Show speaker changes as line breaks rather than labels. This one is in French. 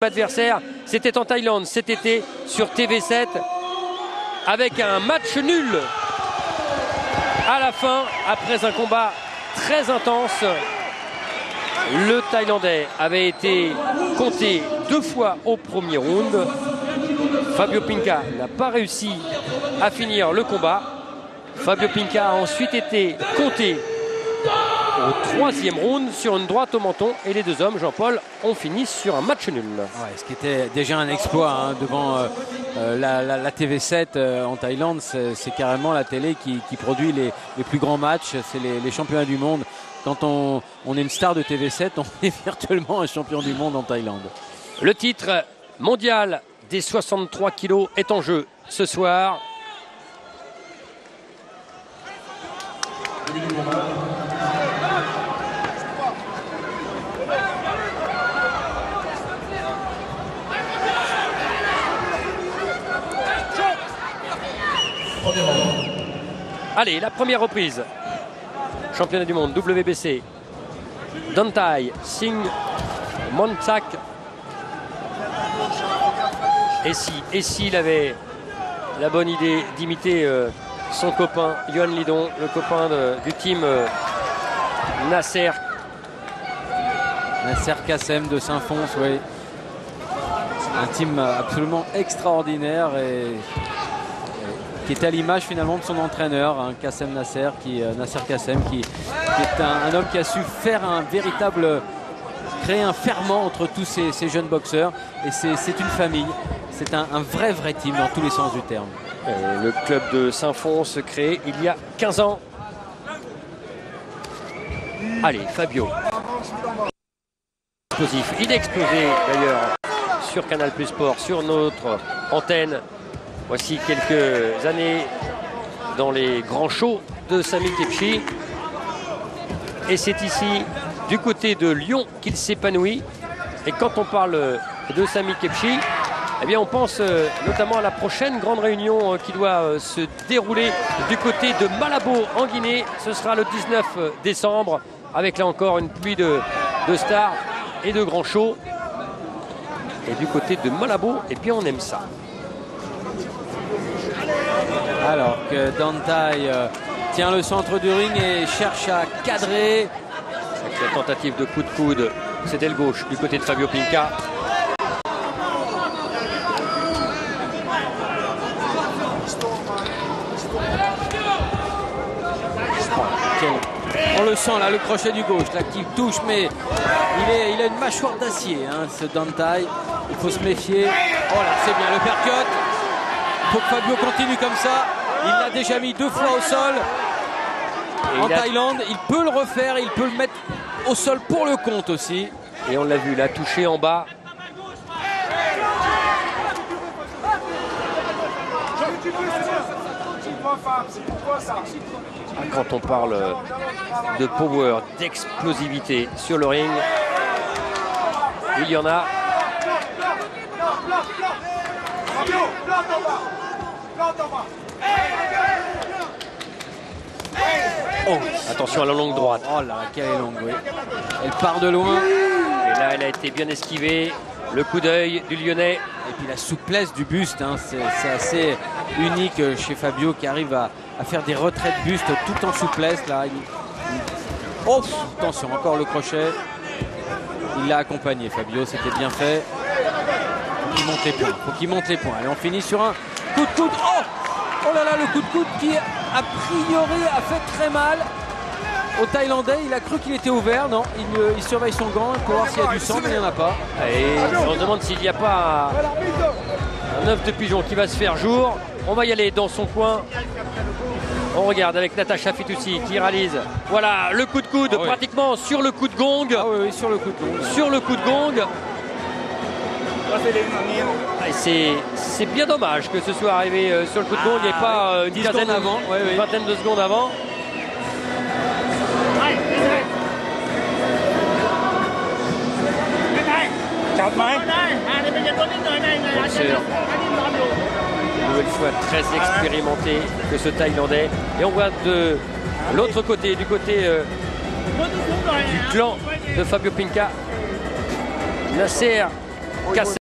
L'adversaire, c'était en Thaïlande cet été sur TV7 avec un match nul à la fin après un combat très intense. Le Thaïlandais avait été compté 2 fois au premier round. Fabio Pinca n'a pas réussi à finir le combat. Fabio Pinca a ensuite été compté au 3e round sur une droite au menton et les deux hommes, Jean-Paul, ont fini sur un match nul.
Ouais, ce qui était déjà un exploit devant la TV7 en Thaïlande. C'est carrément la télé qui produit les plus grands matchs. C'est les championnats du monde. Quand on est une star de TV7, on est virtuellement un champion du monde en Thaïlande.
Le titre mondial des 63 kilos est en jeu ce soir. Allez, la première reprise. Championnat du monde WBC. Dantai Singh Montak. Et s'il avait la bonne idée d'imiter son copain Yohan Lidong, le copain du team Nasser
Kassem de Saint-Fons, oui. Un team absolument extraordinaire et qui est à l'image finalement de son entraîneur, Kassem Nasser Kassem, qui est un homme qui a su faire créer un ferment entre tous ces jeunes boxeurs. Et c'est une famille, c'est un vrai team dans tous les sens du terme.
Le club de Saint-Fons se crée il y a 15 ans. Allez, Fabio. Explosif. Il est explosé d'ailleurs sur Canal Plus Sport, sur notre antenne. Voici quelques années dans les grands shows de Samy Kepchi. Et c'est ici, du côté de Lyon, qu'il s'épanouit. Et quand on parle de Samy Kepchi, eh bien on pense notamment à la prochaine grande réunion qui doit se dérouler du côté de Malabo en Guinée. Ce sera le 19 décembre, avec là encore une pluie de stars et de grands shows. Et du côté de Malabo, et puis on aime ça.
Alors que Dantai tient le centre du ring et cherche à cadrer.
Avec la tentative de coup de coude, c'est d'aile gauche du côté de Fabio Pinca.
On le sent là, le crochet du gauche là qui touche, mais il a une mâchoire d'acier, ce Dantai. Il faut se méfier. Oh là, c'est bien le percut. Il faut que Fabio continue comme ça. Il l'a déjà mis 2 fois au sol en Thaïlande. Il peut le refaire, il peut le mettre au sol pour le compte aussi.
Et on l'a vu, il a touché en bas. Quand on parle de power, d'explosivité sur le ring, il y en a. Oh, attention à la longue droite.
Oh là, quelle est longue, oui. Elle part de loin.
Et là, elle a été bien esquivée. Le coup d'œil du Lyonnais.
Et puis la souplesse du buste, c'est assez unique chez Fabio qui arrive à faire des retraits de buste tout en souplesse. Là. Oh, attention, encore le crochet. Il l'a accompagné, Fabio, c'était bien fait. Faut qu'il monte les points. Allez, on finit sur un coup de coude. Oh là là, le coup de coude qui, a priori, a fait très mal au Thaïlandais. Il a cru qu'il était ouvert. Non, il surveille son gant pour voir s'il y a du sang, mais il n'y en a pas.
Et on se demande s'il n'y a pas un œuf de pigeon qui va se faire jour. On va y aller dans son coin. On regarde avec Natacha Fitoussi qui réalise. Voilà, le coup de coude, pratiquement sur le coup de gong.
Ah oui, sur le coup de gong.
Sur le coup de gong. C'est bien dommage que ce soit arrivé sur le coup de gong et pas une vingtaine de secondes avant. Une nouvelle fois très expérimenté que ce Thaïlandais. Et on voit de l'autre côté, du côté du clan de Fabio Pinca, Nasser Kassem.